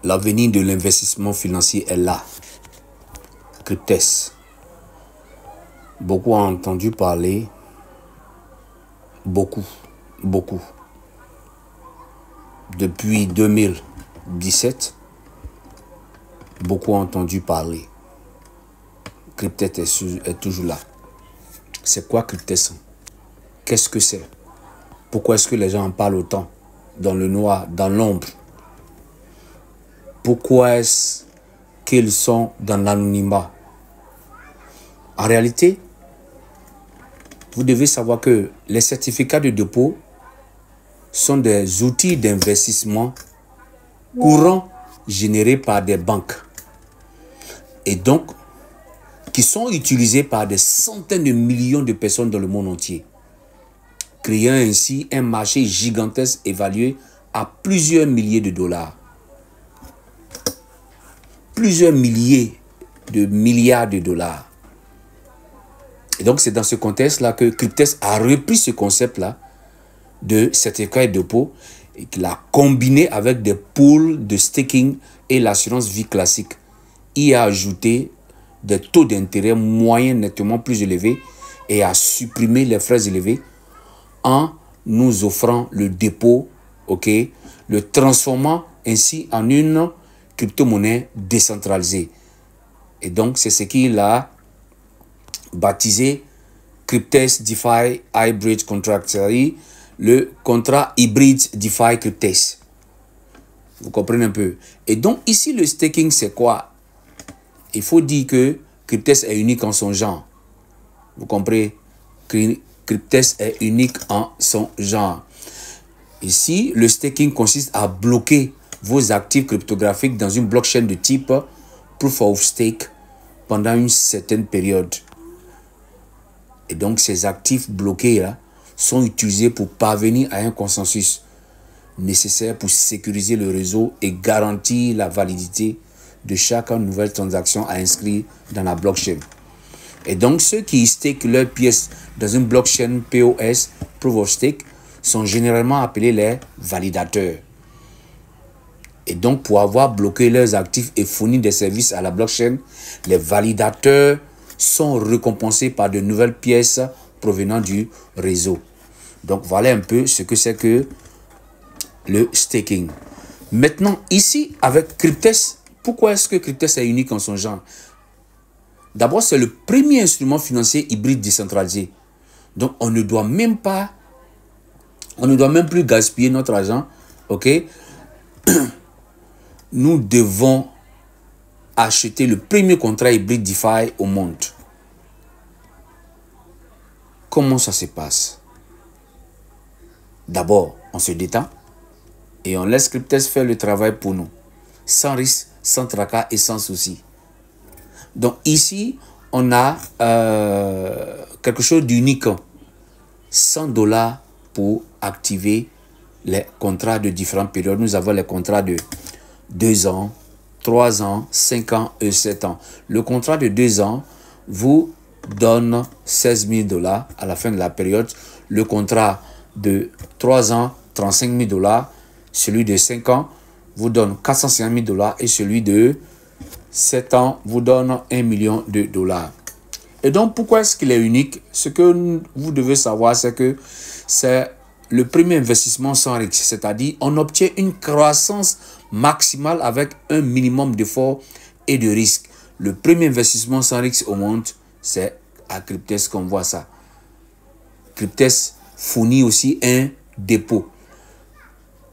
L'avenir de l'investissement financier est là. Cryptes. Beaucoup ont entendu parler. Beaucoup. Depuis 2017, beaucoup ont entendu parler. Cryptes est toujours là. C'est quoi Cryptes? Qu'est-ce que c'est? Pourquoi est-ce que les gens en parlent autant? Dans le noir, dans l'ombre. Pourquoi est-ce qu'ils sont dans l'anonymat? En réalité, vous devez savoir que les certificats de dépôt sont des outils d'investissement courants générés par des banques. Et donc, qui sont utilisés par des centaines de millions de personnes dans le monde entier. Créant ainsi un marché gigantesque évalué à plusieurs milliers de dollars. Plusieurs milliers de milliards de dollars. Et donc, c'est dans ce contexte-là que Cryptes a repris ce concept-là de certificat de dépôt et qu'il a combiné avec des pools de staking et l'assurance vie classique. Il a ajouté des taux d'intérêt moyens nettement plus élevés et a supprimé les frais élevés en nous offrant le dépôt, le transformant ainsi en une crypto-monnaie décentralisée. Et donc, c'est ce qu'il a baptisé Cryptes DeFi Hybrid Contract, c'est-à-dire le contrat hybride DeFi Cryptes. Vous comprenez un peu? Et donc, ici, le staking, c'est quoi? Il faut dire que Cryptes est unique en son genre. Vous comprenez? Cryptes est unique en son genre. Ici, le staking consiste à bloquer vos actifs cryptographiques dans une blockchain de type Proof of Stake pendant une certaine période. Et donc, ces actifs bloqués là, sont utilisés pour parvenir à un consensus nécessaire pour sécuriser le réseau et garantir la validité de chaque nouvelle transaction à inscrire dans la blockchain. Et donc, ceux qui stake leurs pièces dans une blockchain POS, Proof of Stake, sont généralement appelés les validateurs. Et donc, pour avoir bloqué leurs actifs et fournir des services à la blockchain, les validateurs sont récompensés par de nouvelles pièces provenant du réseau. Donc, voilà un peu ce que c'est que le staking. Maintenant, ici, avec Cryptes, pourquoi est-ce que Cryptes est unique en son genre? D'abord, c'est le premier instrument financier hybride décentralisé. Donc, on ne doit même plus gaspiller notre argent, Nous devons acheter le premier contrat hybride DeFi au monde. Comment ça se passe? D'abord, on se détend et on laisse Cryptes faire le travail pour nous, sans risque, sans tracas et sans souci. Donc ici, on a quelque chose d'unique. 100 $ pour activer les contrats de différentes périodes. Nous avons les contrats de 2 ans, 3 ans, 5 ans et 7 ans. Le contrat de 2 ans vous donne 16 000 $ à la fin de la période. Le contrat de 3 ans, 35 000 $. Celui de 5 ans vous donne 450 000 $ et celui de 7 ans vous donne 1 million de $. Et donc, pourquoi est-ce qu'il est unique? Ce que vous devez savoir, c'est que c'est le premier investissement sans risque. C'est-à-dire, on obtient une croissance maximale avec un minimum d'efforts et de risques. Le premier investissement sans risque au monde, c'est à Cryptes qu'on voit ça. Cryptes fournit aussi un dépôt.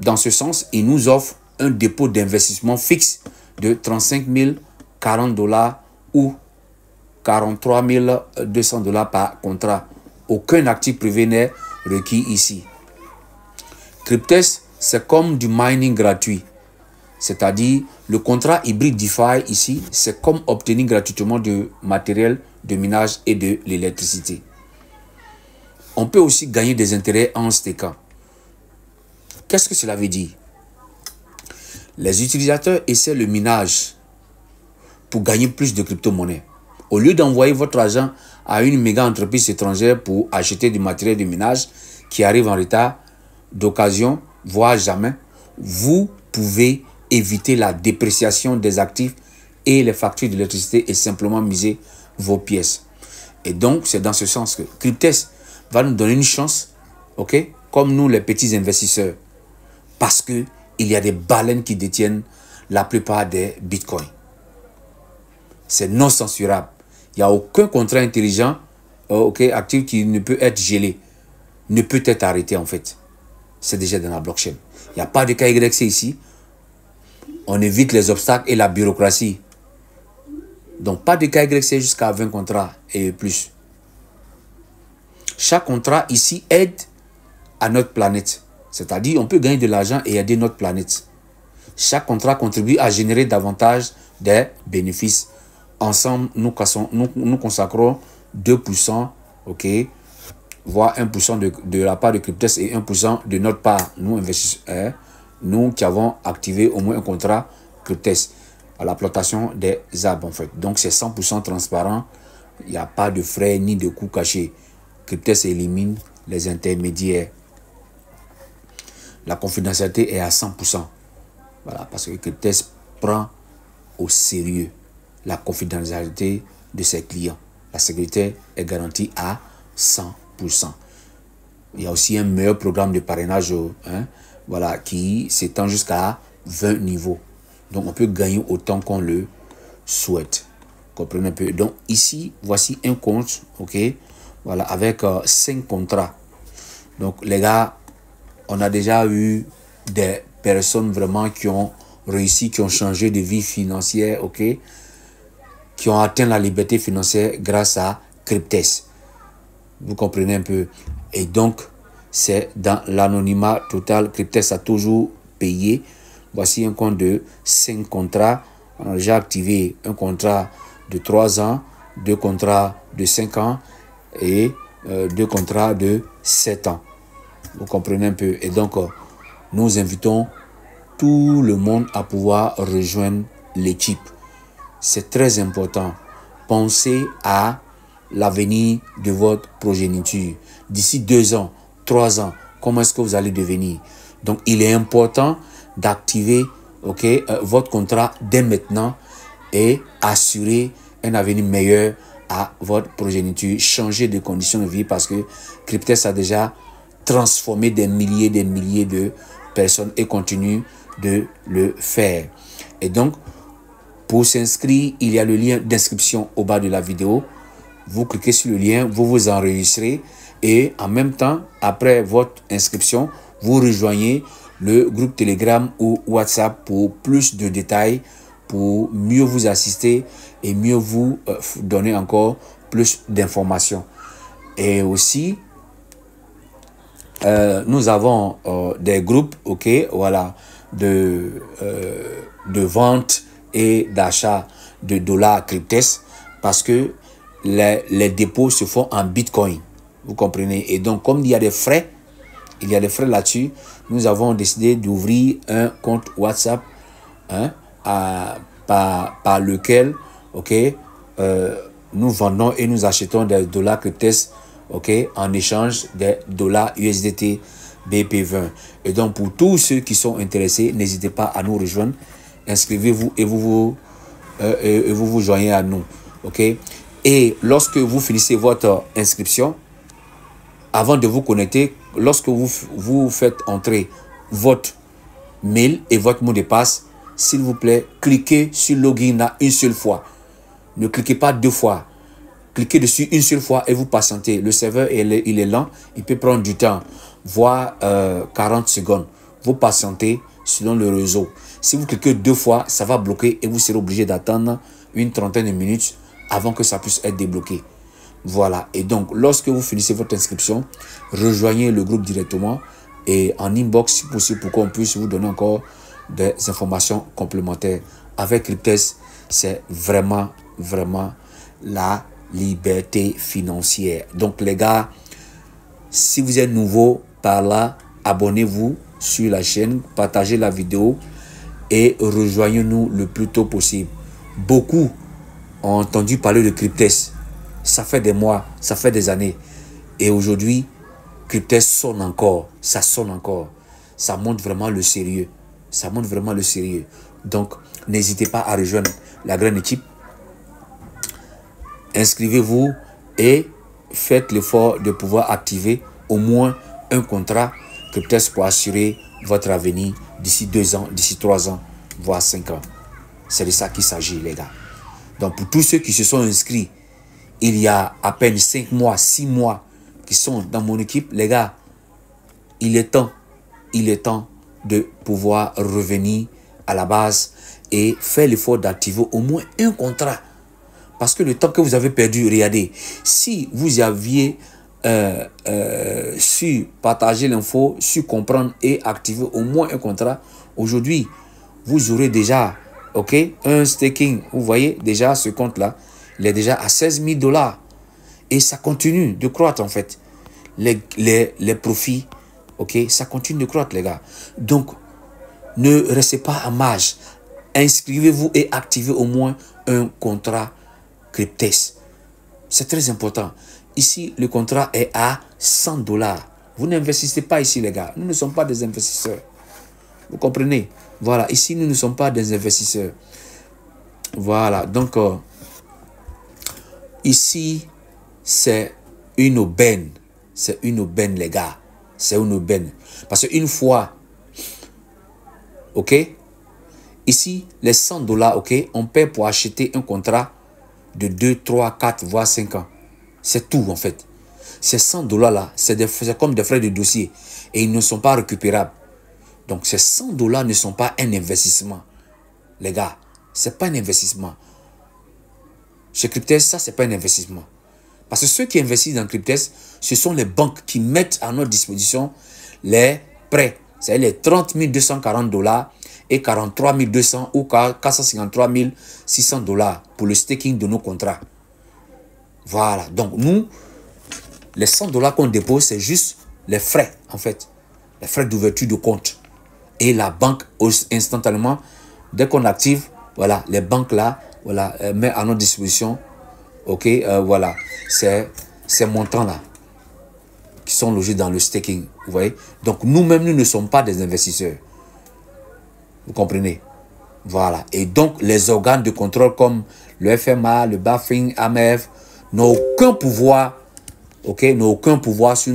Dans ce sens, il nous offre un dépôt d'investissement fixe de 35 000, 40 $ ou 43 200 $ par contrat. Aucun actif privé n'est requis ici. Cryptes, c'est comme du mining gratuit. C'est-à-dire, le contrat hybride DeFi ici, c'est comme obtenir gratuitement du matériel de minage et de l'électricité. On peut aussi gagner des intérêts en stakant. Qu'est-ce que cela veut dire? Les utilisateurs essaient le minage pour gagner plus de crypto-monnaies. Au lieu d'envoyer votre argent à une méga entreprise étrangère pour acheter du matériel de minage qui arrive en retard, d'occasion, voire jamais, vous pouvez éviter la dépréciation des actifs et les factures d'électricité et simplement miser vos pièces. Et donc, c'est dans ce sens que Cryptes va nous donner une chance, ok, comme nous les petits investisseurs, parce que il y a des baleines qui détiennent la plupart des bitcoins. C'est non censurable. Il n'y a aucun contrat intelligent, ok, actif qui ne peut être gelé, ne peut être arrêté en fait. C'est déjà dans la blockchain. Il n'y a pas de KYC ici. On évite les obstacles et la bureaucratie. Donc, pas de KYC jusqu'à 20 contrats et plus. Chaque contrat ici aide à notre planète. C'est-à-dire, on peut gagner de l'argent et aider notre planète. Chaque contrat contribue à générer davantage des bénéfices. Ensemble, nous consacrons 2%, ok, voire 1% de la part de Cryptes et 1% de notre part, nous investisseurs, nous qui avons activé au moins un contrat Cryptes à la plantation des arbres en fait. Donc c'est 100% transparent, il n'y a pas de frais ni de coûts cachés. Cryptes élimine les intermédiaires. La confidentialité est à 100%. Voilà, parce que Cryptes prend au sérieux la confidentialité de ses clients. La sécurité est garantie à 100%. Il y a aussi un meilleur programme de parrainage, hein, voilà, qui s'étend jusqu'à 20 niveaux. Donc, on peut gagner autant qu'on le souhaite. Comprenez un peu. Donc, ici, voici un compte, ok, voilà, avec 5 contrats. Donc, les gars, on a déjà eu des personnes vraiment qui ont réussi, qui ont changé de vie financière, ok, qui ont atteint la liberté financière grâce à Cryptes. Vous comprenez un peu. Et donc, c'est dans l'anonymat total. Cryptes a toujours payé. Voici un compte de 5 contrats. On a déjà activé un contrat de 3 ans, 2 contrats de 5 ans et 2 contrats de 7 ans. Vous comprenez un peu. Et donc, nous invitons tout le monde à pouvoir rejoindre l'équipe. C'est très important. Pensez à l'avenir de votre progéniture. D'ici 2 ans, 3 ans, comment est-ce que vous allez devenir? Donc, il est important d'activer, ok, votre contrat dès maintenant et assurer un avenir meilleur à votre progéniture. Changer de conditions de vie parce que Cryptes a déjà transformé des milliers de personnes et continue de le faire. Et donc, pour s'inscrire, il y a le lien d'inscription au bas de la vidéo. Vous cliquez sur le lien, vous vous enregistrez et en même temps, après votre inscription, vous rejoignez le groupe Telegram ou WhatsApp pour plus de détails, pour mieux vous assister et mieux vous donner encore plus d'informations. Et aussi, nous avons des groupes, ok, voilà, de vente et d'achat de dollars Cryptes parce que les dépôts se font en Bitcoin. Vous comprenez? Et donc, comme il y a des frais, là-dessus, nous avons décidé d'ouvrir un compte WhatsApp, hein, par lequel, ok, nous vendons et nous achetons des dollars Cryptes, ok, en échange des dollars USDT BP20. Et donc, pour tous ceux qui sont intéressés, n'hésitez pas à nous rejoindre. Inscrivez-vous et vous joignez à nous, ok. Et lorsque vous finissez votre inscription, avant de vous connecter, lorsque vous faites entrer votre mail et votre mot de passe, s'il vous plaît, cliquez sur login là une seule fois. Ne cliquez pas 2 fois. Cliquez dessus une seule fois et vous patientez. Le serveur, il est lent, il peut prendre du temps, voire 40 secondes. Vous patientez selon le réseau. Si vous cliquez 2 fois, ça va bloquer et vous serez obligé d'attendre une trentaine de minutes avant que ça puisse être débloqué. Voilà. Et donc, lorsque vous finissez votre inscription, rejoignez le groupe directement et en inbox, si possible, pour qu'on puisse vous donner encore des informations complémentaires. Avec Cryptes, c'est vraiment, vraiment la liberté financière. Donc, les gars, si vous êtes nouveau par là, abonnez-vous sur la chaîne, partagez la vidéo et rejoignez-nous le plus tôt possible. Beaucoup ont entendu parler de Cryptes. Ça fait des mois, ça fait des années. Et aujourd'hui, Cryptes sonne encore. Ça sonne encore. Ça montre vraiment le sérieux. Ça montre vraiment le sérieux. Donc, n'hésitez pas à rejoindre la grande équipe. Inscrivez-vous et faites l'effort de pouvoir activer au moins un contrat Cryptex pour assurer votre avenir d'ici 2 ans, d'ici 3 ans, voire 5 ans. C'est de ça qu'il s'agit, les gars. Donc, pour tous ceux qui se sont inscrits il y a à peine 5 mois, 6 mois, qui sont dans mon équipe, les gars, il est temps de pouvoir revenir à la base et faire l'effort d'activer au moins un contrat. Parce que le temps que vous avez perdu, regardez, si vous aviez su partager l'info, su comprendre et activer au moins un contrat, aujourd'hui, vous aurez déjà, ok, un staking. Vous voyez déjà ce compte-là, il est déjà à 16 000 $. Et ça continue de croître en fait. Les profits, ok, ça continue de croître les gars. Donc, ne restez pas à marge. Inscrivez-vous et activez au moins un contrat Cryptex. C'est très important. Ici, le contrat est à 100 $. Vous n'investissez pas ici les gars. Nous ne sommes pas des investisseurs. Vous comprenez? Voilà, ici, nous ne sommes pas des investisseurs. Voilà, donc, ici, c'est une aubaine. C'est une aubaine, les gars. C'est une aubaine. Parce qu'une fois, ok, ici, les 100 $, ok, on paie pour acheter un contrat de 2, 3, 4, voire 5 ans. C'est tout, en fait. Ces 100 $ là, c'est comme des frais de dossier. Et ils ne sont pas récupérables. Donc, ces 100 $ ne sont pas un investissement. Les gars, ce n'est pas un investissement. Chez Cryptex, ça, ce n'est pas un investissement. Parce que ceux qui investissent dans Cryptex, ce sont les banques qui mettent à notre disposition les prêts. C'est-à-dire les 30 240 $ et 43 200 ou 453 600 $ pour le staking de nos contrats. Voilà. Donc, nous, les 100 $ qu'on dépose, c'est juste les frais, en fait. Les frais d'ouverture de compte. Et la banque, instantanément, dès qu'on active, voilà, les banques là, voilà, mettent à notre disposition, ok, voilà, ces montants-là qui sont logés dans le staking, vous voyez. Donc, nous-mêmes, nous ne sommes pas des investisseurs. Vous comprenez? Voilà. Et donc, les organes de contrôle comme le FMA, le BaFin, AMF, n'ont aucun pouvoir, ok, n'ont aucun pouvoir sur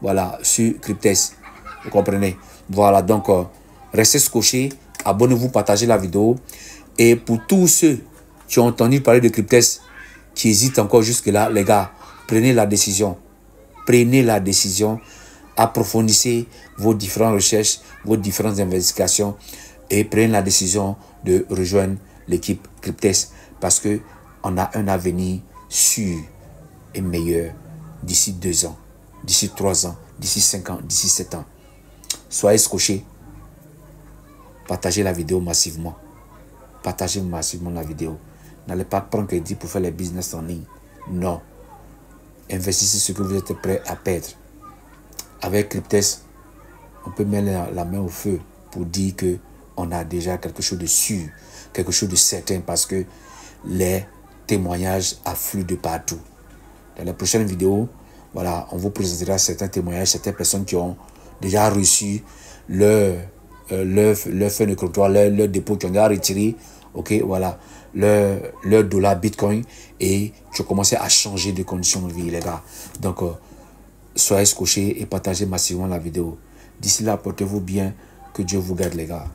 voilà, sur Cryptex. Vous comprenez? Voilà, donc, restez scotchés, abonnez-vous, partagez la vidéo. Et pour tous ceux qui ont entendu parler de Cryptex, qui hésitent encore jusque-là, les gars, prenez la décision. Prenez la décision, approfondissez vos différentes recherches, vos différentes investigations et prenez la décision de rejoindre l'équipe Cryptex parce qu'on a un avenir sûr et meilleur d'ici 2 ans, d'ici 3 ans, d'ici 5 ans, d'ici 7 ans. Soyez scotchés, partagez la vidéo massivement. Partagez massivement la vidéo. N'allez pas prendre crédit pour faire les business en ligne. Non. Investissez ce que vous êtes prêt à perdre. Avec Cryptex, on peut mettre la main au feu pour dire qu'on a déjà quelque chose de sûr, quelque chose de certain parce que les témoignages affluent de partout. Dans la prochaine vidéo, voilà, on vous présentera certains témoignages, certaines personnes qui ont déjà reçu leur fin de comptoir, leur dépôt qui ont déjà retiré, ok, voilà, leur dollar Bitcoin et qui ont commencé à changer de conditions de vie, les gars. Donc, soyez scotchés et partagez massivement la vidéo. D'ici là, portez-vous bien. Que Dieu vous garde, les gars.